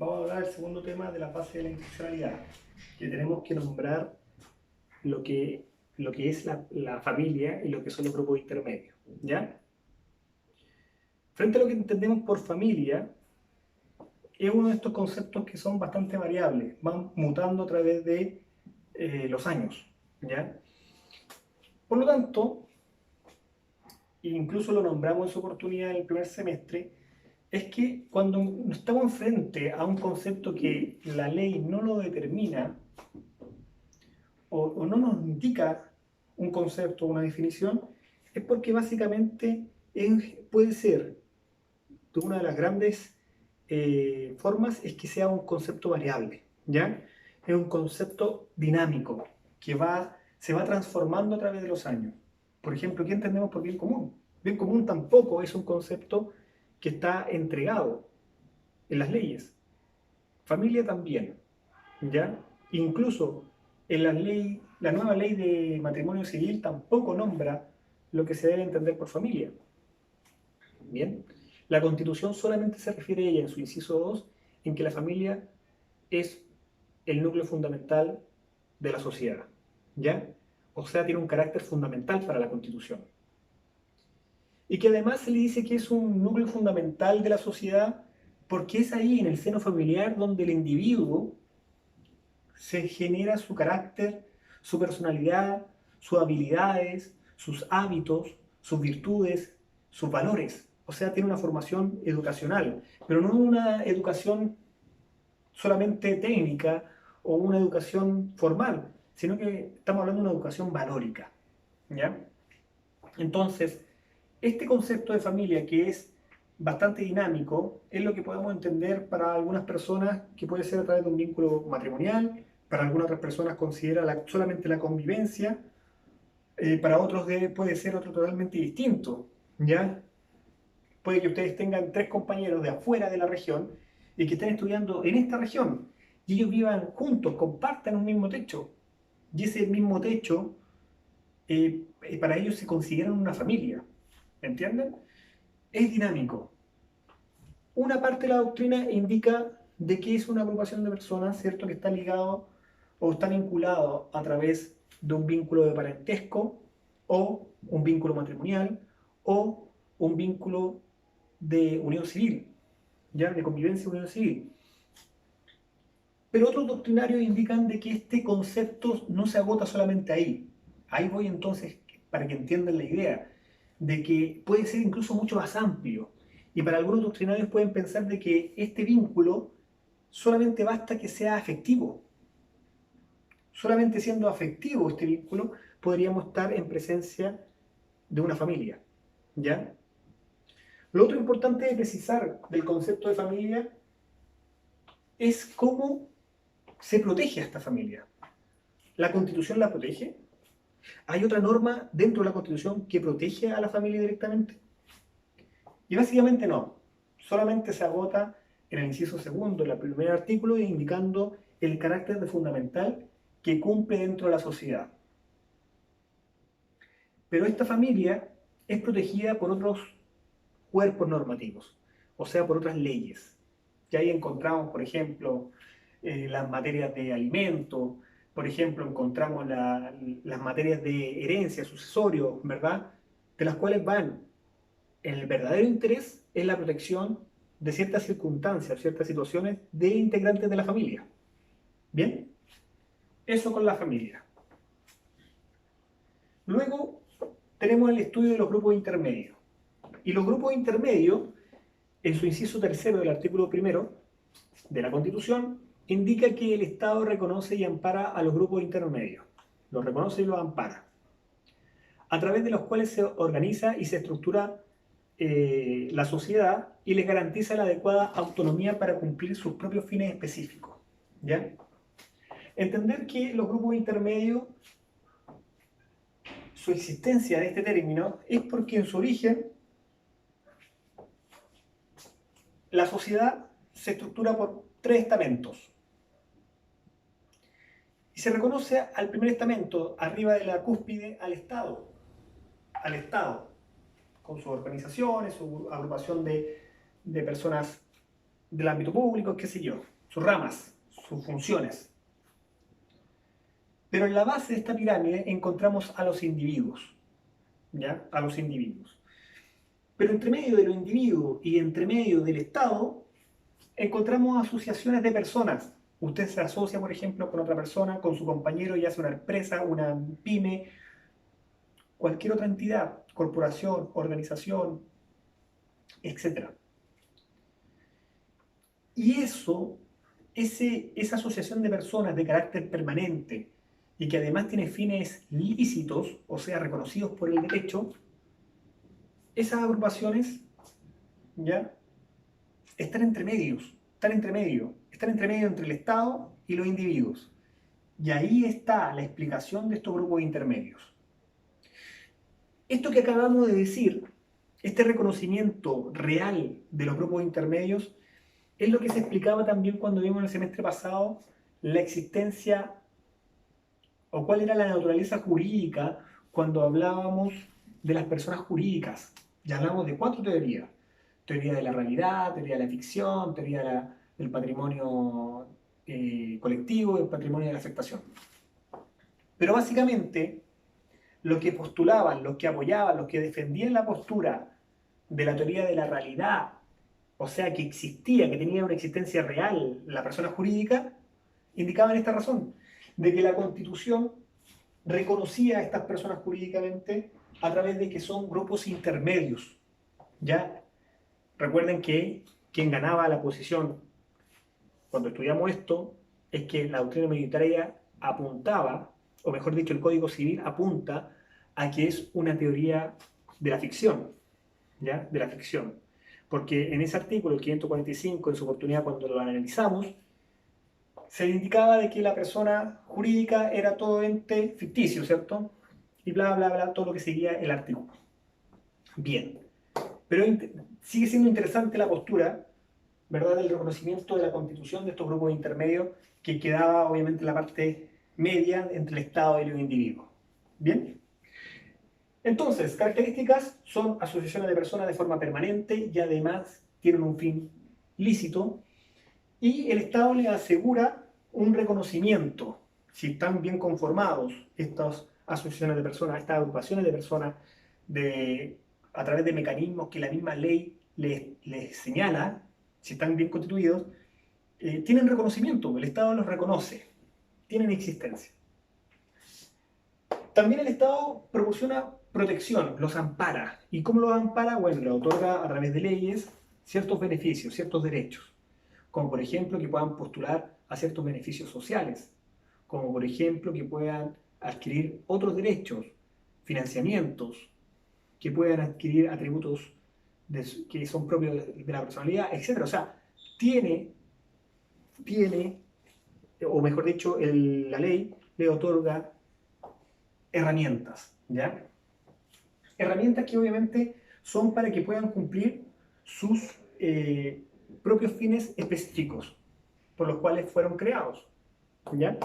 vamos a hablar del segundo tema de la base de la institucionalidad, que tenemos que nombrar lo que, lo que es la familia y lo que son los grupos intermedios, ¿ya? Frente a lo que entendemos por familia, es uno de estos conceptos que son bastante variables, van mutando a través de los años, ¿ya? Por lo tanto, incluso lo nombramos en su oportunidad en el primer semestre, es que cuando estamos frente a un concepto que la ley no lo determina o no nos indica un concepto o una definición, es porque básicamente puede ser, de una de las grandes formas, es que sea un concepto variable, ¿ya? Es un concepto dinámico que se va transformando a través de los años. Por ejemplo, ¿qué entendemos por bien común? Bien común tampoco es un concepto que está entregado en las leyes. Familia también, ¿ya? Incluso en la nueva ley de matrimonio civil tampoco nombra lo que se debe entender por familia. Bien, la Constitución solamente se refiere a ella en su inciso 2 en que la familia es el núcleo fundamental de la sociedad, ¿ya? O sea, tiene un carácter fundamental para la Constitución. Y que además se le dice que es un núcleo fundamental de la sociedad porque es ahí, en el seno familiar, donde el individuo se genera su carácter, su personalidad, sus habilidades, sus hábitos, sus virtudes, sus valores. O sea, tiene una formación educacional, pero no una educación solamente técnica o una educación formal, sino que estamos hablando de una educación valórica, ¿ya? Entonces, este concepto de familia, que es bastante dinámico, es lo que podemos entender para algunas personas que puede ser a través de un vínculo matrimonial, para algunas otras personas considera solamente la convivencia, para otros puede ser otro totalmente distinto, ¿ya? Puede que ustedes tengan tres compañeros de afuera de la región y que estén estudiando en esta región y ellos vivan juntos, compartan un mismo techo y ese mismo techo para ellos se consideran una familia, ¿entienden? Es dinámico. Una parte de la doctrina indica de que es una agrupación de personas, ¿cierto?, que está ligado o está vinculado a través de un vínculo de parentesco o un vínculo matrimonial o un vínculo de unión civil, ya de convivencia y unión civil. Pero otros doctrinarios indican de que este concepto no se agota solamente ahí. Ahí voy entonces para que entiendan la idea de que puede ser incluso mucho más amplio. Y para algunos doctrinarios pueden pensar de que este vínculo solamente basta que sea afectivo. Solamente siendo afectivo este vínculo podríamos estar en presencia de una familia, ¿ya? Lo otro importante de precisar del concepto de familia es cómo se protege a esta familia. ¿La Constitución la protege? ¿Hay otra norma dentro de la Constitución que protege a la familia directamente? Y básicamente no. Solamente se agota en el inciso segundo, en el primer artículo, indicando el carácter de fundamental que cumple dentro de la sociedad. Pero esta familia es protegida por otros cuerpos normativos, o sea, por otras leyes. Que ahí encontramos, por ejemplo, las materias de alimento, por ejemplo, encontramos las materias de herencia, sucesorio, ¿verdad? De las cuales van en el verdadero interés en la protección de ciertas circunstancias, ciertas situaciones de integrantes de la familia. ¿Bien? Eso con la familia. Luego tenemos el estudio de los grupos intermedios. Y los grupos intermedios, en su inciso tercero del artículo primero de la Constitución, indica que el Estado reconoce y ampara a los grupos intermedios. Los reconoce y los ampara, a través de los cuales se organiza y se estructura la sociedad y les garantiza la adecuada autonomía para cumplir sus propios fines específicos, ¿ya? Entender que los grupos intermedios, su existencia en este término, es porque en su origen la sociedad se estructura por tres estamentos. Y se reconoce al primer estamento, arriba de la cúspide, al Estado, con sus organizaciones, su agrupación de personas del ámbito público, qué sé yo, sus ramas, sus funciones. Pero en la base de esta pirámide encontramos a los individuos, ¿ya? A los individuos. Pero entre medio de los individuos y entre medio del Estado, encontramos asociaciones de personas. Usted se asocia, por ejemplo, con otra persona, con su compañero y hace una empresa, una pyme, cualquier otra entidad, corporación, organización, etcétera. Y esa asociación de personas de carácter permanente y que además tiene fines lícitos, o sea, reconocidos por el derecho, esas agrupaciones ya están entre medio entre el Estado y los individuos. Y ahí está la explicación de estos grupos intermedios. Esto que acabamos de decir, este reconocimiento real de los grupos intermedios, es lo que se explicaba también cuando vimos en el semestre pasado la existencia o cuál era la naturaleza jurídica cuando hablábamos de las personas jurídicas. Ya hablamos de 4 teorías. Teoría de la realidad, teoría de la ficción, teoría del patrimonio colectivo y el patrimonio de la afectación. Pero básicamente lo que postulaban, los que apoyaban, los que defendían la postura de la teoría de la realidad, o sea, que existía, que tenía una existencia real la persona jurídica, indicaban esta razón, de que la Constitución reconocía a estas personas jurídicamente a través de que son grupos intermedios. ¿Ya? Recuerden que quien ganaba la posición cuando estudiamos esto es que la doctrina militar apuntaba, o mejor dicho, el Código Civil apunta a que es una teoría de la ficción, ¿ya? De la ficción. Porque en ese artículo, el 545, en su oportunidad cuando lo analizamos, se indicaba de que la persona jurídica era todo ente ficticio, ¿cierto? Y bla, bla, bla, todo lo que seguía el artículo. Bien, pero sigue siendo interesante la postura, ¿verdad?, del reconocimiento de la constitución de estos grupos intermedios que quedaba obviamente en la parte media entre el Estado y los individuos. Bien. Entonces, características son asociaciones de personas de forma permanente y además tienen un fin lícito y el Estado les asegura un reconocimiento si están bien conformados estas asociaciones de personas, estas agrupaciones de personas a través de mecanismos que la misma ley les señala, si están bien constituidos, tienen reconocimiento, el Estado los reconoce, tienen existencia. También el Estado proporciona protección, los ampara. ¿Y cómo los ampara? Bueno, le otorga a través de leyes ciertos beneficios, ciertos derechos, como por ejemplo que puedan postular a ciertos beneficios sociales, como por ejemplo que puedan adquirir otros derechos, financiamientos, que puedan adquirir atributos que son propios de la personalidad, etc. O sea, tiene, o mejor dicho, la ley le otorga herramientas, ¿ya? Herramientas que obviamente son para que puedan cumplir sus propios fines específicos por los cuales fueron creados, ¿ya?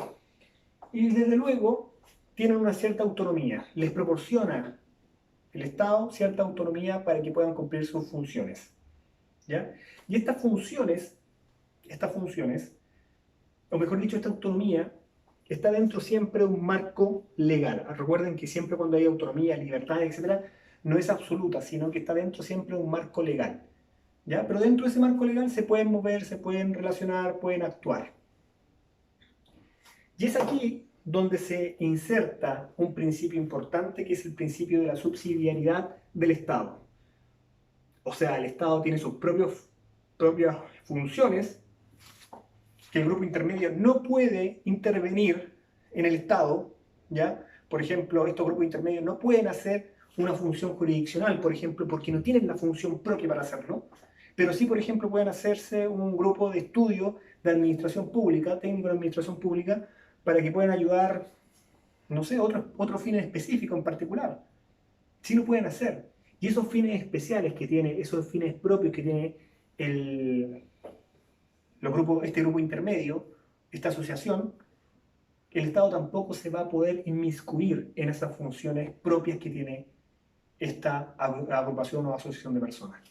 Y desde luego tienen una cierta autonomía, les proporciona el Estado cierta autonomía para que puedan cumplir sus funciones, ¿ya? Y estas funciones, o mejor dicho, esta autonomía, está dentro siempre de un marco legal. Recuerden que siempre cuando hay autonomía, libertad, etc., no es absoluta, sino que está dentro siempre de un marco legal, ¿ya? Pero dentro de ese marco legal se pueden mover, se pueden relacionar, pueden actuar. Y es aquí donde se inserta un principio importante, que es el principio de la subsidiariedad del Estado. O sea, el Estado tiene sus propias funciones, que el grupo intermedio no puede intervenir en el Estado, ¿ya? Por ejemplo, estos grupos intermedios no pueden hacer una función jurisdiccional, por ejemplo, porque no tienen la función propia para hacerlo, pero sí, por ejemplo, pueden hacerse un grupo de estudio de administración pública, técnico de administración pública, para que puedan ayudar, no sé, otros fines específicos en particular. Sí lo pueden hacer. Y esos fines especiales que tiene, esos fines propios que tiene este grupo intermedio, esta asociación, el Estado tampoco se va a poder inmiscuir en esas funciones propias que tiene esta agrupación o asociación de personas.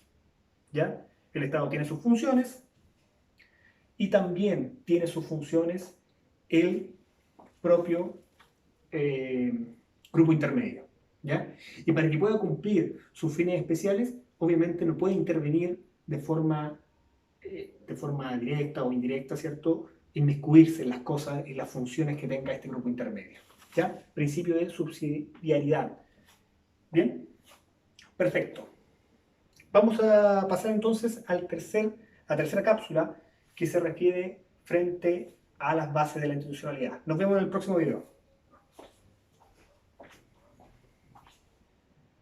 ¿Ya? El Estado tiene sus funciones, y también tiene sus funciones el propio grupo intermedio, ¿ya? Y para que pueda cumplir sus fines especiales, obviamente no puede intervenir de forma directa o indirecta, ¿cierto? Inmiscuirse en las cosas y las funciones que tenga este grupo intermedio, ¿ya? Principio de subsidiariedad. ¿Bien? Perfecto. Vamos a pasar entonces a la tercera cápsula que se refiere frente a las bases de la institucionalidad. Nos vemos en el próximo video.